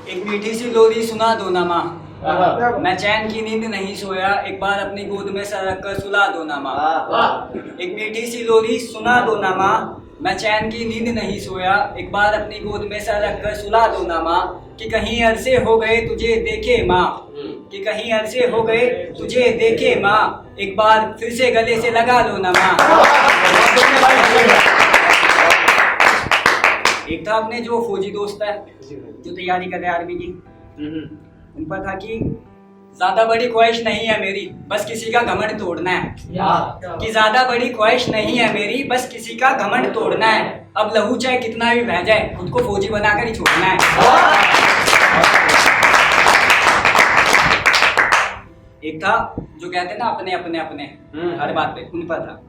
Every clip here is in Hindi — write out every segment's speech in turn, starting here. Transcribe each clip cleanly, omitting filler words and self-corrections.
एक मीठी सी लोरी सुना दो ना माँ, मैं चैन की नींद नहीं सोया, एक बार अपनी गोद में सर रख कर सुला दो ना माँ। एक मीठी सी लोरी सुना दो ना माँ, मैं चैन की नींद नहीं सोया, एक बार अपनी गोद में सर रख कर सुला दो ना माँ। कि कहीं अरसे हो गए तुझे देखे माँ, कि कहीं अरसे हो गए तुझे देखे माँ, एक बार फिर से गले से लगा लो ना माँ। एक था अपने जो फौजी दोस्त है जो तैयारी कर रहे हैं आर्मी की, उन पर था कि ज्यादा बड़ी ख्वाहिश नहीं है मेरी, बस किसी का घमंड तोड़ना है। कि ज्यादा बड़ी ख्वाहिश नहीं है मेरी, बस किसी का घमंड तोड़ना है। अब लहू चाहे कितना भी बह जाए, खुद को फौजी बनाकर ही छोड़ना है। एक था जो कहते ना अपने अपने अपने हर बात पे, उन पर था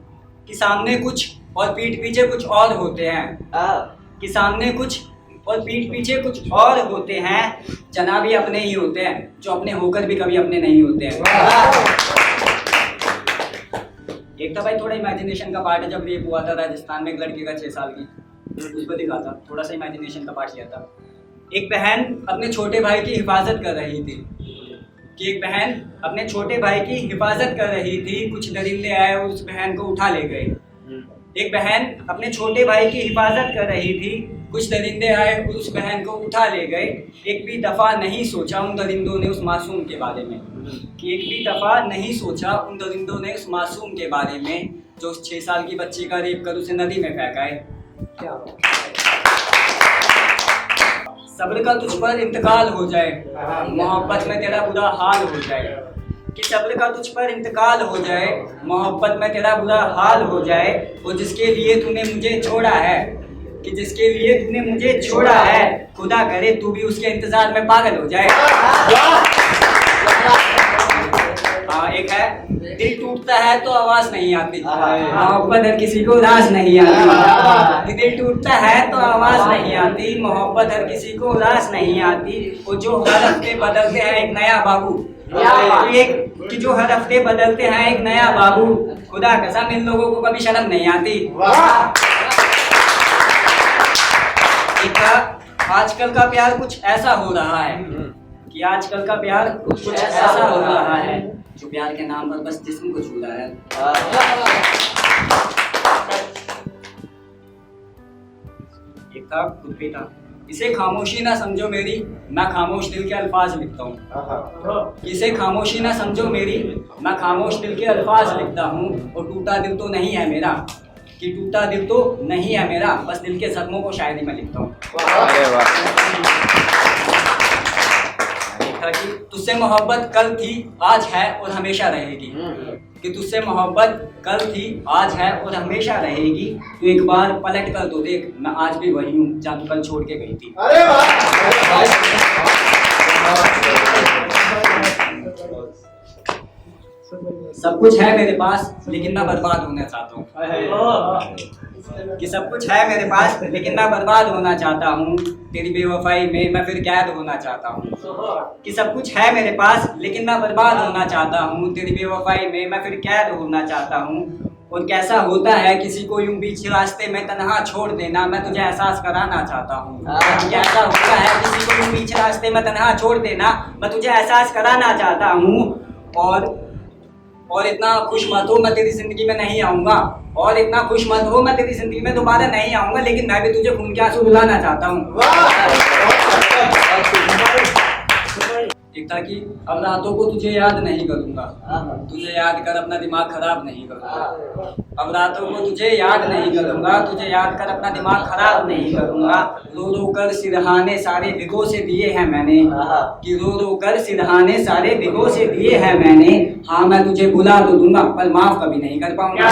कि सामने कुछ और पीठ पीछे कुछ और होते हैं। कि सामने कुछ और पीठ पीछे कुछ और होते हैं, जना भी अपने ही होते हैं, जो अपने होकर भी कभी अपने नहीं होते हैं। एक था भाई थोड़ा इमेजिनेशन का पार्ट है, जब रेप हुआ था राजस्थान में एक लड़की का 6 साल की, उसको दिखा था, थोड़ा सा इमेजिनेशन का पार्ट किया था। एक बहन अपने छोटे भाई की हिफाजत कर रही थी, कि एक बहन अपने छोटे भाई की हिफाजत कर रही थी, कुछ दरिंदे आए और उस बहन को उठा ले गए। एक बहन अपने छोटे भाई की हिफाजत कर रही थी, कुछ दरिंदे आए और उस बहन को उठा ले गए। एक भी दफ़ा नहीं सोचा उन दरिंदों ने उस मासूम के बारे में, कि एक भी दफ़ा नहीं सोचा उन दरिंदों ने उस मासूम के बारे में, जो उस 6 साल की बच्ची का रेप कर उसे नदी में फेंकाए। सब्र का तुझ पर इंतकाल हो जाए, मोहब्बत में तेरा बुरा हाल हो जाए। कि सब्र का तुझ पर इंतकाल हो जाए, मोहब्बत में तेरा बुरा हाल हो जाए। और जिसके लिए तूने मुझे छोड़ा है, कि जिसके लिए तूने मुझे छोड़ा है, खुदा करे तू भी उसके इंतजार में पागल हो जाए। हाँ, एक है दिल टूटता है तो आवाज नहीं आती, मोहब्बत हर किसी को रास नहीं आती। दिल टूटता है तो आवाज नहीं आती, मोहब्बत हर किसी को रास नहीं आती। और जो हर हफ्ते बदलते हैं एक नया बाबू, कि जो हर हफ्ते बदलते हैं एक नया बाबू, खुदा कसम इन लोगों को कभी शर्म नहीं आती। आजकल का प्यार कुछ ऐसा हो रहा है, कि आजकल का प्यार कुछ ऐसा हो रहा है, जो प्यार के नाम पर बस जिस्म को छू रहा है। एक था खुद पे था, इसे खामोशी ना समझो मेरी, मैं खामोश दिल के अल्फाज लिखता हूँ। इसे खामोशी ना समझो मेरी, मैं खामोश दिल के अल्फाज लिखता हूँ। और टूटा दिल तो नहीं है मेरा, कि टूटा दिल तो नहीं है मेरा, बस दिल के जख्मों को शायरी में लिखता हूँ। देखा कि तुझसे मोहब्बत कल थी आज है और हमेशा रहेगी, कि तुझसे मोहब्बत कल थी आज है और हमेशा रहेगी। तो एक बार पलट कर तो देख, मैं आज भी वही हूँ जहाँ तू कल छोड़ के गई थी। सब कुछ है मेरे पास लेकिन मैं बर्बाद होना चाहता हूँ। कि सब कुछ है मेरे पास लेकिन मैं बर्बाद होना चाहता हूँ, तेरी बेवफाई में मैं फिर कैद होना चाहता हूँ। कि सब कुछ है मेरे पास लेकिन मैं बर्बाद होना चाहता हूँ, तेरी बेवफाई में मैं फिर कैद होना चाहता हूँ। और कैसा होता है किसी को यूं बीच रास्ते में तन्हा छोड़ देना, मैं तुझे एहसास कराना चाहता हूँ। कैसा होता है किसी को यूं बीच रास्ते में तन्हा छोड़ देना, मैं तुझे एहसास कराना चाहता हूँ। और इतना खुश मत हो मैं तेरी जिंदगी में नहीं आऊँगा, और इतना खुश मत हो मैं तेरी जिंदगी में दोबारा नहीं आऊँगा, लेकिन मैं भी तुझे खून के आंसू रुलाना चाहता हूँ। एक था कि अब रातों को तुझे याद नहीं करूँगा, तुझे याद कर अपना दिमाग खराब नहीं करूँगा। अब रातों को तुझे याद नहीं करूँगा, तुझे याद कर अपना दिमाग खराब नहीं करूँगा। रो रो कर सिरहाने सारे भिगो से दिए हैं मैंने, कि रो रो कर सिरहाने सारे भिगो से दिए हैं मैंने। हाँ मैं तुझे भुला तो दूंगा पर माफ कभी नहीं कर पाऊंगा।